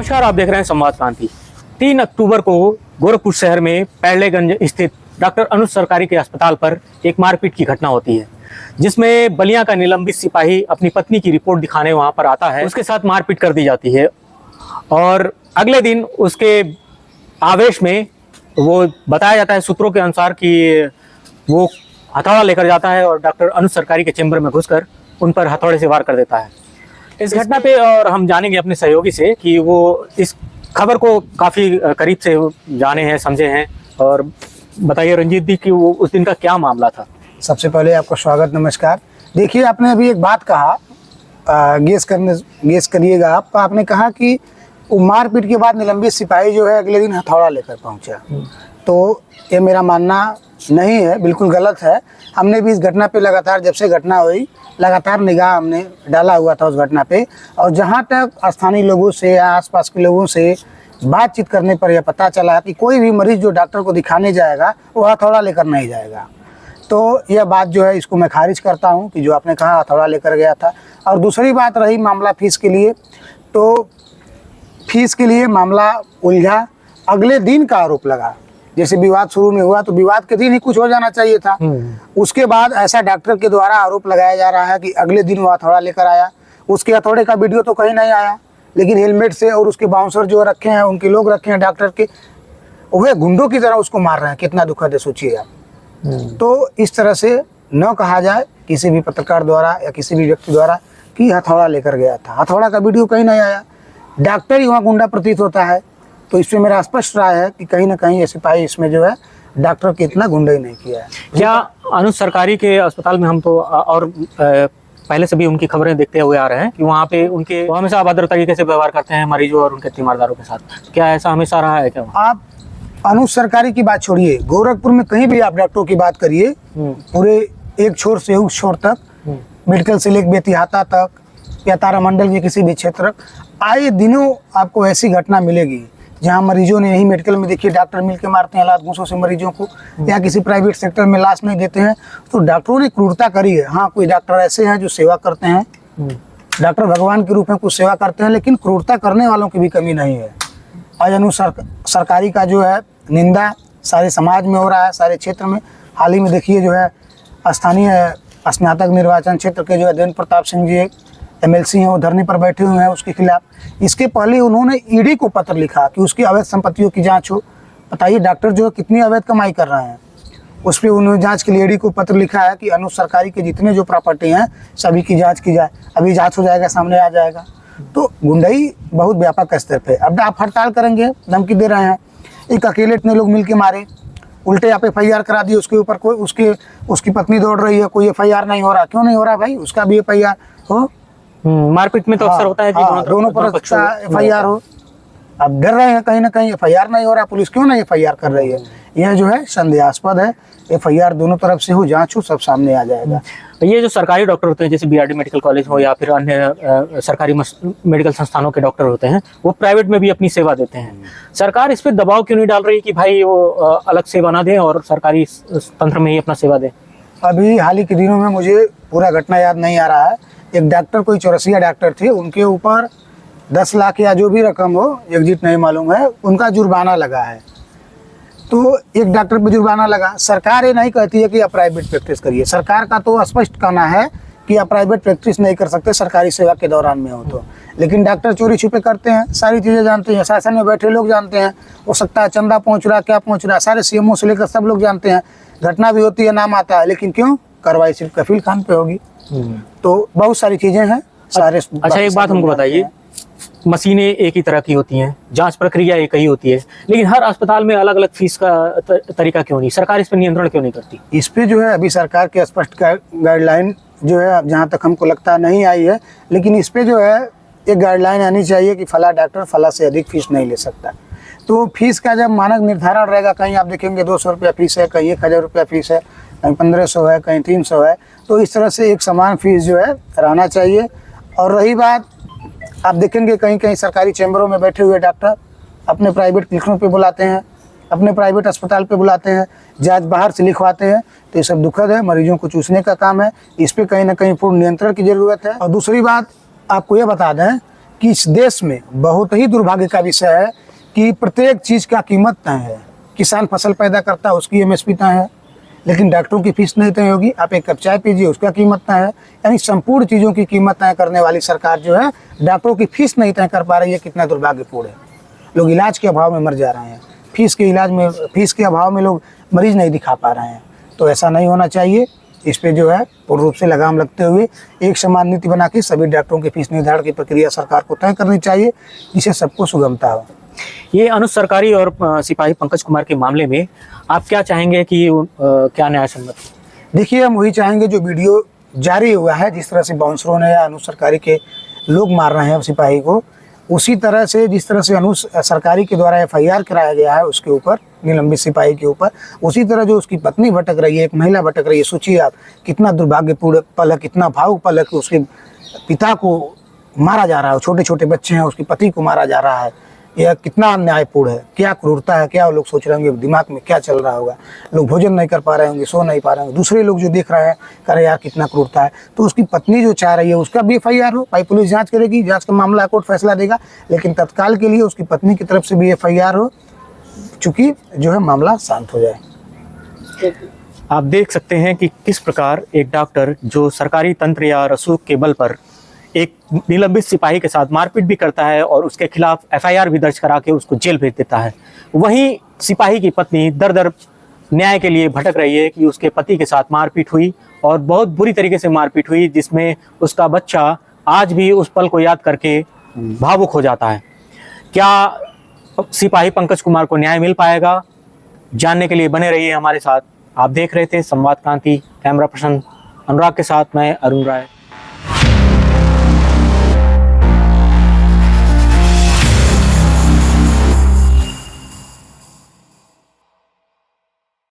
नमस्कार, आप देख रहे हैं संवाद क्रांति। 3 अक्टूबर को गोरखपुर शहर में पैड़लेगंज स्थित डॉक्टर अनुज सरकारी के अस्पताल पर एक मारपीट की घटना होती है, जिसमें बलिया का निलंबित सिपाही अपनी पत्नी की रिपोर्ट दिखाने वहां पर आता है। उसके साथ मारपीट कर दी जाती है और अगले दिन उसके आवेश में वो बताया जाता है सूत्रों के अनुसार कि वो हथौड़ा लेकर जाता है और डॉक्टर अनुज सरकारी के चेंबर में घुसकर उन पर हथौड़े से वार कर देता है। इस घटना पे और हम जानेंगे अपने सहयोगी से कि वो इस खबर को काफ़ी करीब से जाने हैं, समझे हैं। और बताइए रंजीत जी कि वो उस दिन का क्या मामला था। सबसे पहले आपका स्वागत, नमस्कार। देखिए, आपने अभी एक बात कहा, गेस करिएगा आप। आपने कहा कि वो मारपीट के बाद निलंबित सिपाही जो है अगले दिन हथौड़ा लेकर पहुंचा। तो ये मेरा मानना नहीं है, बिल्कुल गलत है। हमने भी इस घटना पे लगातार, जब से घटना हुई, लगातार निगाह हमने डाला हुआ था उस घटना पे। और जहाँ तक स्थानीय लोगों से या आसपास के लोगों से बातचीत करने पर यह पता चला कि कोई भी मरीज जो डॉक्टर को दिखाने जाएगा वो हथौड़ा लेकर नहीं जाएगा। तो यह बात जो है, इसको मैं खारिज करता हूँ कि जो आपने कहा हथौड़ा लेकर गया था। और दूसरी बात रही मामला फीस के लिए, तो फीस के लिए मामला उलझा। अगले दिन का आरोप लगा, जैसे विवाद शुरू में हुआ तो विवाद के दिन ही कुछ हो जाना चाहिए था। उसके बाद ऐसा डॉक्टर के द्वारा आरोप लगाया जा रहा है कि अगले दिन वो हथौड़ा लेकर आया। उसके हथौड़े का वीडियो तो कहीं नहीं आया, लेकिन हेलमेट से और उसके बाउंसर जो रखे हैं, उनके लोग रखे हैं डॉक्टर के, वह गुंडों की तरह उसको मार रहे हैं। कितना दुखद है, सोचिए आप। तो इस तरह से न कहा जाए किसी भी पत्रकार द्वारा या किसी भी व्यक्ति द्वारा कि हथौड़ा लेकर गया था। हथौड़ा का वीडियो कहीं नहीं आया, डॉक्टर ही वहाँ गुंडा प्रतीत होता है। तो इसमें मेरा स्पष्ट राय है कि कहीं ना कहीं ये सिपाही इसमें जो है डॉक्टर की इतना गुंडा ही नहीं किया है। क्या अनुज सरकारी के अस्पताल में हम तो और पहले से भी उनकी खबरें देखते हुए आ रहे हैं कि वहाँ पे उनके वो हमेशा अभद्र तरीके से व्यवहार करते हैं मरीजों और उनके तीमारदारों के साथ। क्या ऐसा हमेशा रहा है क्या? आप अनुज सरकारी की बात छोड़िए, गोरखपुर में कहीं भी आप डॉक्टरों की बात करिए, पूरे एक छोर से उस छोर तक, मेडिकल से लेकर बेतिहाता तक या तारामंडल के किसी भी क्षेत्र तक, आए दिनों आपको ऐसी घटना मिलेगी जहाँ मरीजों ने, यही मेडिकल में देखिए डॉक्टर मिल के मारते हैं लात घूंसों से मरीजों को, या किसी प्राइवेट सेक्टर में लाश नहीं देते हैं। तो डॉक्टरों ने क्रूरता करी है। हाँ, कोई डॉक्टर ऐसे हैं जो सेवा करते हैं, डॉक्टर भगवान के रूप में कुछ सेवा करते हैं, लेकिन क्रूरता करने वालों की भी कमी नहीं है। आज अनुज सरकारी का जो है निंदा सारे समाज में हो रहा है, सारे क्षेत्र में। हाल ही में देखिए जो है स्थानीय स्नातक निर्वाचन क्षेत्र के जो है देवेंद्र प्रताप सिंह जी MLC हैं, वो धरने पर बैठे हुए हैं उसके खिलाफ। इसके पहले उन्होंने ED को पत्र लिखा कि उसकी अवैध संपत्तियों की जांच हो। बताइए डॉक्टर जो है कितनी अवैध कमाई कर रहे हैं, उस पर उन्होंने जांच के लिए ED को पत्र लिखा है कि अनुज सरकारी के जितने जो प्रॉपर्टी हैं सभी की जांच की जाए। अभी जांच हो जाएगा, सामने आ जाएगा। तो गुंडाई बहुत व्यापक स्तर पर। अब आप हड़ताल करेंगे, धमकी दे रहे हैं। एक अकेले इतने लोग मिल के मारे, उल्टे आप FIR करा दिए उसके ऊपर। कोई उसकी पत्नी दौड़ रही है, कोई FIR नहीं हो रहा। क्यों नहीं हो रहा भाई? उसका भी FIR हो। मारपीट में तो अक्सर होता है कि दोनों पर FIR हो। अब डर रहे हैं कहीं ना कहीं, FIR नहीं हो रहा। पुलिस क्यों नहीं FIR कर रही है? यह जो है संदेहास्पद है। FIR दोनों तरफ से हो, जांच हो, सब सामने आ जाएगा। ये जो सरकारी डॉक्टर होते हैं, जैसे BRD मेडिकल कॉलेज हो या फिर अन्य सरकारी मेडिकल संस्थानों के डॉक्टर होते हैं, वो प्राइवेट में भी अपनी सेवा देते हैं। सरकार इस पर दबाव क्यों नहीं डाल रही कि भाई वो अलग सेवा ना दें और सरकारी तंत्र में ही अपना सेवा दें? अभी हाल ही के दिनों में, मुझे पूरा घटना याद नहीं आ रहा है, एक डॉक्टर, कोई चौरसिया डॉक्टर थे, उनके ऊपर 10 लाख या जो भी रकम हो, एग्जिट नहीं मालूम है, उनका जुर्माना लगा है। तो एक डॉक्टर पर जुर्माना लगा। सरकार ये नहीं कहती है कि आप प्राइवेट प्रैक्टिस करिए। सरकार का तो स्पष्ट कहना है कि आप प्राइवेट प्रैक्टिस नहीं कर सकते सरकारी सेवा के दौरान में हो तो। लेकिन डॉक्टर चोरी छुपे करते हैं, सारी चीज़ें जानते हैं, शासन में बैठे लोग जानते हैं। हो सकता है चंदा पहुँच रहा, क्या पहुँच रहा, सारे CMO से लेकर सब लोग जानते हैं। घटना भी होती है, नाम आता है, लेकिन क्यों? कार्रवाई सिर्फ कफील खान पे होगी। तो बहुत सारी चीजें हैं सारे। अच्छा, एक बात हमको बताइए, मशीनें एक ही तरह की होती हैं, जांच प्रक्रिया एक ही होती है, लेकिन हर अस्पताल में अलग अलग फीस का तरीका क्यों नहीं? सरकार इस पर नियंत्रण क्यों नहीं करती? इस पे जो है अभी सरकार के स्पष्ट गाइडलाइन जो है, जहाँ तक हमको लगता नहीं आई है, लेकिन इस पे जो है एक गाइडलाइन आनी चाहिए कि फला डॉक्टर फला से अधिक फीस नहीं ले सकता। तो फीस का जब मानक निर्धारण रहेगा, कहीं आप देखेंगे 200 रुपया फीस है, कहीं 1000 रुपया फीस है, कहीं 1500 है, कहीं 300 है। तो इस तरह से एक समान फीस जो है रहना चाहिए। और रही बात, आप देखेंगे कहीं कहीं सरकारी चैम्बरों में बैठे हुए डॉक्टर अपने प्राइवेट क्लिनिकों पे बुलाते हैं, अपने प्राइवेट अस्पताल पे बुलाते हैं, जांच बाहर से लिखवाते हैं। तो ये सब दुखद है, मरीजों को चूसने का काम है। इस पे कहीं ना कहीं पूर्ण नियंत्रण की जरूरत है। और दूसरी बात आपको ये बता दें कि इस देश में बहुत ही दुर्भाग्य का विषय है कि प्रत्येक चीज़ का कीमत तय है। किसान फसल पैदा करता है, उसकी एमएसपी तय है, लेकिन डॉक्टरों की फीस नहीं तय होगी। आप एक कप चाय पीजिए, उसका कीमत तय है। यानी संपूर्ण चीज़ों की कीमत तय करने वाली सरकार जो है, डॉक्टरों की फीस नहीं तय कर पा रही है। कितना दुर्भाग्यपूर्ण है। लोग इलाज के अभाव में मर जा रहे हैं, फीस के अभाव में लोग मरीज नहीं दिखा पा रहे हैं। तो ऐसा नहीं होना चाहिए। इस पे जो है पूर्ण रूप से लगाम लगते हुए एक समान नीति बना के सभी डॉक्टरों की फीस निर्धारण की प्रक्रिया सरकार को तय करनी चाहिए, जिससे सबको सुगमता हो। ये अनुज सरकारी और सिपाही पंकज कुमार के मामले में आप क्या चाहेंगे कि क्या न्याय संगत? देखिए, हम वही चाहेंगे जो वीडियो जारी हुआ है, जिस तरह से बाउंसरों ने अनुज सरकारी के लोग मार रहे हैं सिपाही को, उसी तरह से जिस तरह से अनुज सरकारी के द्वारा एफआईआर कराया गया है उसके ऊपर, निलंबित सिपाही के ऊपर, उसी तरह जो उसकी पत्नी भटक रही है, एक महिला भटक रही है। सोचिए आप, कितना दुर्भाग्यपूर्ण पल है, कितना भावुक पल है कि उसके पिता को मारा जा रहा है, छोटे छोटे बच्चे हैं, उसके पति को मारा जा रहा है। यह कितना अन्यायपूर्ण है, क्या क्रूरता है, क्या लोग सोच रहे होंगे, दिमाग में क्या चल रहा होगा। लोग भोजन नहीं कर पा रहे होंगे, सो नहीं पा रहे होंगे, दूसरे लोग जो देख रहे हैं कह रहे यार कितना क्रूरता है। तो उसकी पत्नी जो चाह रही है उसका भी एफआईआर हो, भाई पुलिस जांच करेगी, जांच का मामला कोर्ट फैसला देगा, लेकिन तत्काल के लिए उसकी पत्नी की तरफ से भी एफआईआर हो, चूँकि जो है मामला शांत हो जाए। आप देख सकते हैं कि किस प्रकार एक डॉक्टर जो सरकारी तंत्र या रसूख के बल पर एक निलंबित सिपाही के साथ मारपीट भी करता है और उसके खिलाफ एफआईआर भी दर्ज करा के उसको जेल भेज देता है, वहीं सिपाही की पत्नी दर दर न्याय के लिए भटक रही है कि उसके पति के साथ मारपीट हुई और बहुत बुरी तरीके से मारपीट हुई, जिसमें उसका बच्चा आज भी उस पल को याद करके भावुक हो जाता है। क्या सिपाही पंकज कुमार को न्याय मिल पाएगा? जानने के लिए बने रहिए हमारे साथ। आप देख रहे थे संवाद क्रांति, कैमरा पर्सन अनुराग के साथ मैं अरुण राय।